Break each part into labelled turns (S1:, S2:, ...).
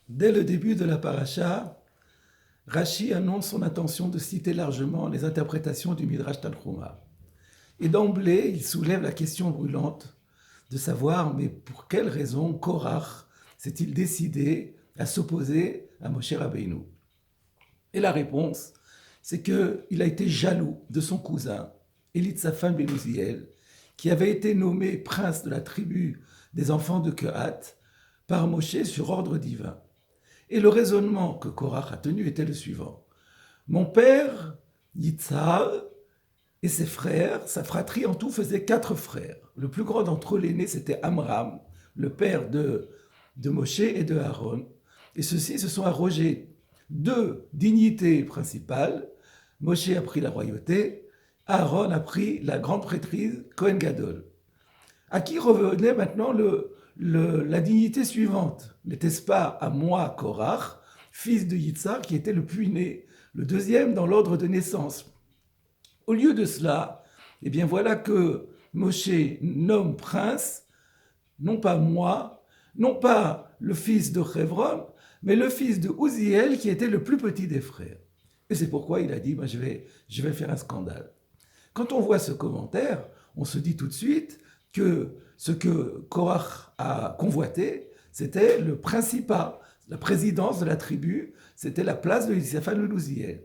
S1: Dès le début de la paracha, Rashi annonce son intention de citer largement les interprétations du Midrash Tanchuma. Et d'emblée, il soulève la question brûlante de savoir, mais pour quelle raison Korach s'est-il décidé à s'opposer à Moshe Rabbeinu? Et la réponse, c'est qu'il a été jaloux de son cousin, Elitzaphan ben Uziel, qui avait été nommé prince de la tribu des enfants de Kehat par Moshe sur ordre divin. Et le raisonnement que Korach a tenu était le suivant. Mon père, Yitzhar, et ses frères, sa fratrie en tout faisait 4 frères. Le plus grand d'entre eux, l'aîné, c'était Amram, le père de Moshe et de Aaron. Et ceux-ci se sont arrogés 2 dignités principales. Moshe a pris la royauté, Aaron a pris la grande prêtrise, Kohen Gadol. À qui revenait maintenant la dignité suivante? N'était-ce pas à moi, Korach, fils de Yitzhar, qui était le puîné, le deuxième dans l'ordre de naissance? Au lieu de cela, eh bien voilà que Moshe nomme prince, non pas moi, non pas le fils de Hévron, mais le fils de Uziel, qui était le plus petit des frères. Et c'est pourquoi il a dit, je vais faire un scandale. Quand on voit ce commentaire, on se dit tout de suite que ce que Korach a convoité, c'était le principat, la présidence de la tribu, c'était la place de Elitzaphan ben Uziel.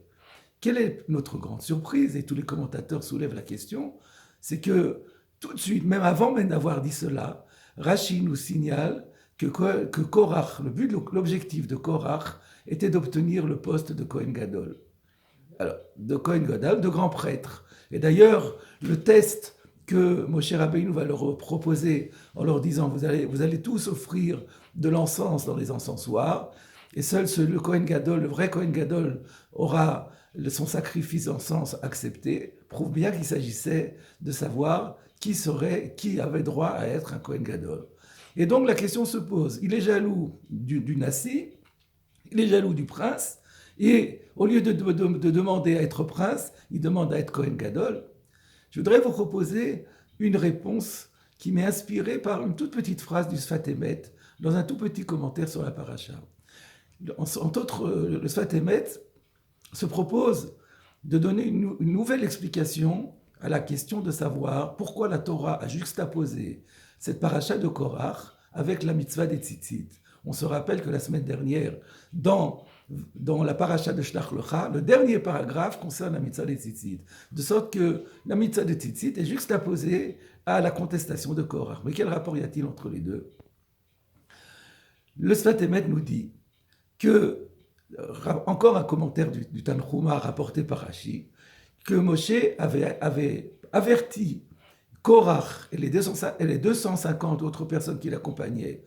S1: Quelle est notre grande surprise, et tous les commentateurs soulèvent la question, c'est que tout de suite, même avant même d'avoir dit cela, Rashi nous signale que Korach, l'objectif de Korach était d'obtenir le poste de Kohen Gadol. Alors, de Kohen Gadol, de grand prêtre. Et d'ailleurs, le test que Moshe Rabbeinu va leur proposer en leur disant vous allez tous offrir de l'encens dans les encensoirs, et seul le Kohen Gadol, le vrai Kohen Gadol, aura son sacrifice d'encens accepté, prouve bien qu'il s'agissait de savoir qui avait droit à être un Kohen Gadol. Et donc la question se pose, il est jaloux du Nassi, il est jaloux du prince, et au lieu de demander à être prince, il demande à être Kohen Gadol. Je voudrais vous proposer une réponse qui m'est inspirée par une toute petite phrase du Sfat Emet dans un tout petit commentaire sur la paracha. Entre autres, le Sfat Emet se propose de donner une nouvelle explication à la question de savoir pourquoi la Torah a juxtaposé cette paracha de Korach avec la mitzvah des tzitzit. On se rappelle que la semaine dernière, dans la paracha de Shlach Lecha, le dernier paragraphe concerne la mitzvah des tzitzit, de sorte que la mitzvah des tzitzit est juxtaposée à la contestation de Korach. Mais quel rapport y a-t-il entre les deux? Le Sfat Emet nous dit que, encore un commentaire du Tanchuma rapporté par Rashi, que Moshe avait averti Korach et les 250 autres personnes qui l'accompagnaient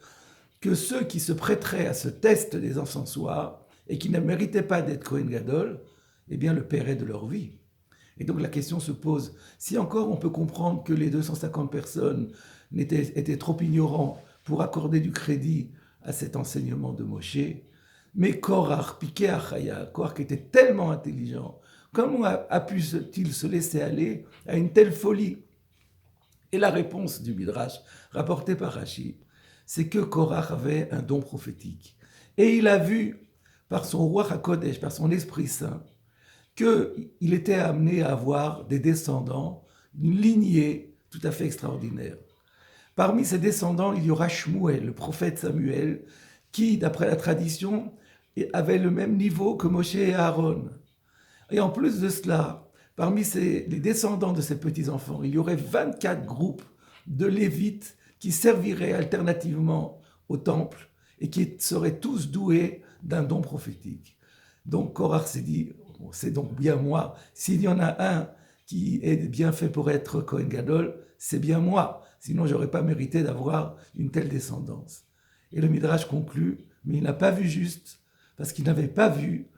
S1: que ceux qui se prêteraient à ce test des encensoirs et qui ne méritaient pas d'être Kohen Gadol, eh bien le paieraient de leur vie. Et donc la question se pose, si encore on peut comprendre que les 250 personnes étaient trop ignorants pour accorder du crédit à cet enseignement de Moshe, mais Korach, piqué à Chaya, Korach était tellement intelligent, comment a pu-t-il se laisser aller à une telle folie? Et la réponse du Midrash, rapportée par Rashi, c'est que Korach avait un don prophétique. Et il a vu, par son roi HaKodesh, par son Esprit Saint, qu'il était amené à avoir des descendants, une lignée tout à fait extraordinaire. Parmi ses descendants, il y aura Shmuel, le prophète Samuel, qui, d'après la tradition, avait le même niveau que Moshe et Aaron. Et en plus de cela, parmi les descendants de ces petits-enfants, il y aurait 24 groupes de Lévites qui serviraient alternativement au temple et qui seraient tous doués d'un don prophétique. Donc Korach s'est dit, c'est donc bien moi, s'il y en a un qui est bien fait pour être Kohen Gadol, c'est bien moi, sinon je n'aurais pas mérité d'avoir une telle descendance. Et le Midrash conclut, mais il n'a pas vu juste, parce qu'il n'avait pas vu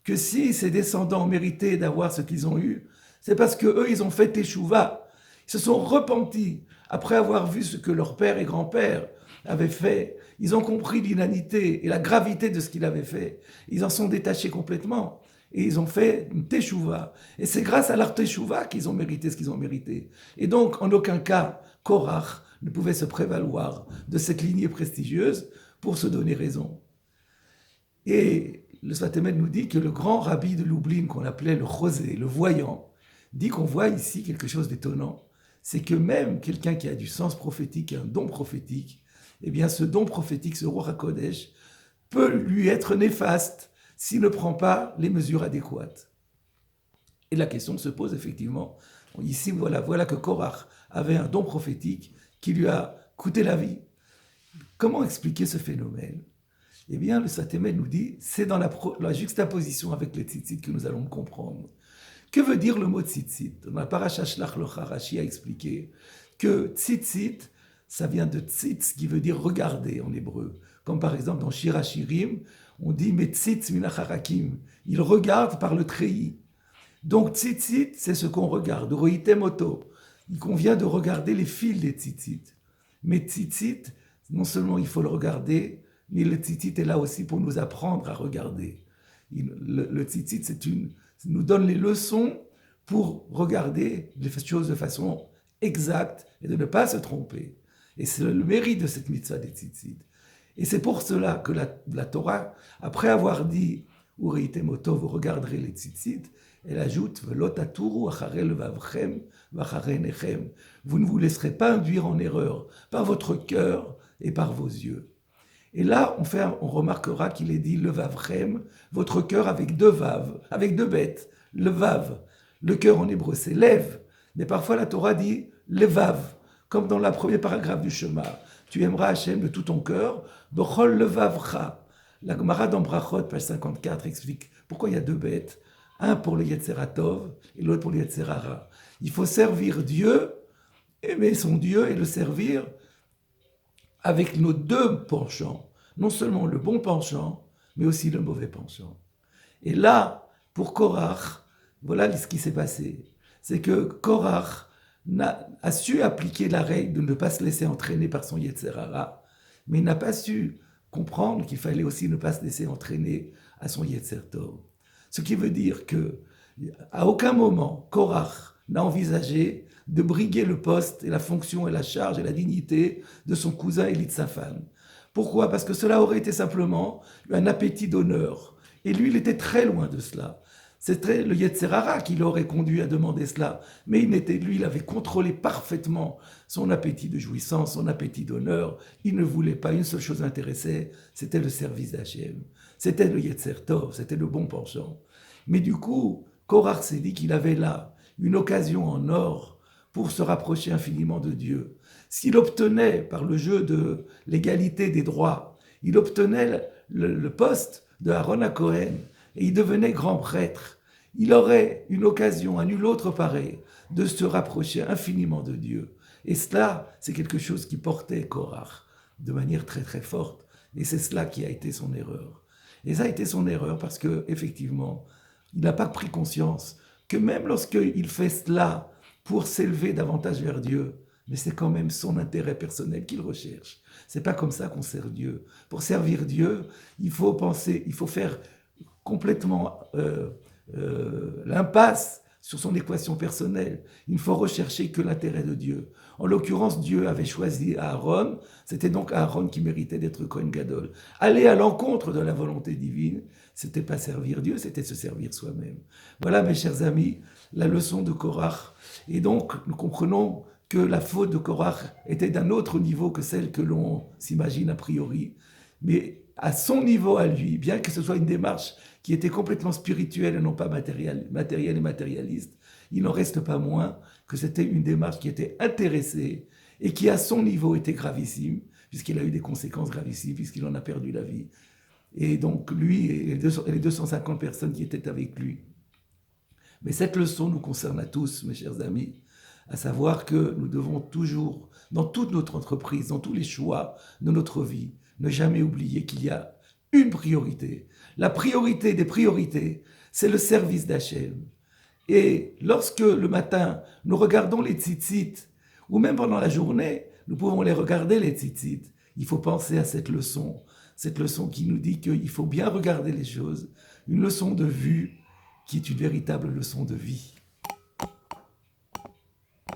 S1: que si ses descendants méritaient d'avoir ce qu'ils ont eu, c'est parce qu'eux, ils ont fait teshuva. Ils se sont repentis après avoir vu ce que leur père et grand-père avaient fait. Ils ont compris l'inanité et la gravité de ce qu'ils avaient fait. Ils en sont détachés complètement. Et ils ont fait une teshuva. Et c'est grâce à leur teshuva qu'ils ont mérité ce qu'ils ont mérité. Et donc, en aucun cas, Korach ne pouvait se prévaloir de cette lignée prestigieuse pour se donner raison. Et le Sfat Emet nous dit que le grand rabbi de Lublin, qu'on appelait le Chosé, le voyant, dit qu'on voit ici quelque chose d'étonnant. C'est que même quelqu'un qui a du sens prophétique, un don prophétique, eh bien ce don prophétique, ce Ruach HaKodesh, peut lui être néfaste s'il ne prend pas les mesures adéquates. Et la question se pose effectivement. Ici, voilà que Korach avait un don prophétique qui lui a coûté la vie. Comment expliquer ce phénomène? Eh bien, le Sfat Emet nous dit, c'est dans la juxtaposition avec les tzitzit que nous allons le comprendre. Que veut dire le mot tzitzit? Dans la paracha Shlach Lecha, Rashi a expliqué que tzitzit, ça vient de tzitz, qui veut dire regarder en hébreu. Comme par exemple dans Shir HaShirim, on dit metzitz min hacharakim. Il regarde par le treillis. Donc tzitzit, c'est ce qu'on regarde. Roitem oto. Il convient de regarder les fils des tzitzit. Mais tzitzit, non seulement il faut le regarder, mais le tzitzit est là aussi pour nous apprendre à regarder. Le tzitzit, nous donne les leçons pour regarder les choses de façon exacte et de ne pas se tromper. Et c'est le mérite de cette mitzvah des tzitzit. Et c'est pour cela que la Torah, après avoir dit « Ureitem oto, vous regarderez les tzitzit », elle ajoute « Velo taturu acharei levavchem v'acharei nechem » vous ne vous laisserez pas induire en erreur par votre cœur et par vos yeux. Et là, on remarquera qu'il est dit « levavchem », votre cœur avec deux vaves, avec deux bêtes. Le vav, le cœur en hébreu, c'est lève. Mais parfois la Torah dit « levav », comme dans le premier paragraphe du Shema. Tu aimeras Hachem de tout ton cœur, b'chol levavcha. La Gemara dans Brachot, page 54, explique pourquoi il y a deux bêtes, un pour le Yetzer Tov et l'autre pour le Yetzer Hara. Il faut servir Dieu, aimer son Dieu et le servir avec nos deux penchants, non seulement le bon penchant, mais aussi le mauvais penchant. Et là, pour Korach, voilà ce qui s'est passé. C'est que Korach a su appliquer la règle de ne pas se laisser entraîner par son Yetzer Hara, mais il n'a pas su comprendre qu'il fallait aussi ne pas se laisser entraîner à son Yetzer Tov. Ce qui veut dire que à aucun moment Korach n'a envisagé de briguer le poste et la fonction et la charge et la dignité de son cousin Elitzaphan. Pourquoi? Parce que cela aurait été simplement un appétit d'honneur. Et lui, il était très loin de cela. C'était le Yetzer Hara qui l'aurait conduit à demander cela. Mais il avait contrôlé parfaitement son appétit de jouissance, son appétit d'honneur. Il ne voulait pas, une seule chose l'intéressait, c'était le service d'Hachem. C'était le Yetzer Tov, c'était le bon penchant. Mais du coup, Korach s'est dit qu'il avait là une occasion en or pour se rapprocher infiniment de Dieu. S'il obtenait, par le jeu de l'égalité des droits, il obtenait le poste de Aaron à Cohen et il devenait grand prêtre, il aurait une occasion à nul autre pareil de se rapprocher infiniment de Dieu. Et cela, c'est quelque chose qui portait Korach de manière très très forte. Et c'est cela qui a été son erreur. Et ça a été son erreur parce que effectivement, il n'a pas pris conscience que même lorsqu'il fait cela pour s'élever davantage vers Dieu, mais c'est quand même son intérêt personnel qu'il recherche. C'est pas comme ça qu'on sert Dieu. Pour servir Dieu, il faut penser, il faut faire complètement l'impasse sur son équation personnelle. Il ne faut rechercher que l'intérêt de Dieu. En l'occurrence, Dieu avait choisi Aaron, c'était donc Aaron qui méritait d'être Kohen Gadol. Aller à l'encontre de la volonté divine, c'était pas servir Dieu, c'était se servir soi-même. Voilà, mes chers amis, la leçon de Korach. Et donc, nous comprenons que la faute de Korach était d'un autre niveau que celle que l'on s'imagine a priori. Mais à son niveau à lui, bien que ce soit une démarche qui était complètement spirituelle et non pas matérielle et matérialiste, il n'en reste pas moins que c'était une démarche qui était intéressée et qui à son niveau était gravissime, puisqu'il a eu des conséquences gravissimes, puisqu'il en a perdu la vie. Et donc lui et les 250 personnes qui étaient avec lui. Mais cette leçon nous concerne à tous, mes chers amis, à savoir que nous devons toujours, dans toute notre entreprise, dans tous les choix de notre vie, ne jamais oublier qu'il y a une priorité. La priorité des priorités, c'est le service d'Hachem. Et lorsque le matin, nous regardons les tzitzit, ou même pendant la journée, nous pouvons les regarder les tzitzit, il faut penser à cette leçon qui nous dit qu'il faut bien regarder les choses, une leçon de vue qui est une véritable leçon de vie.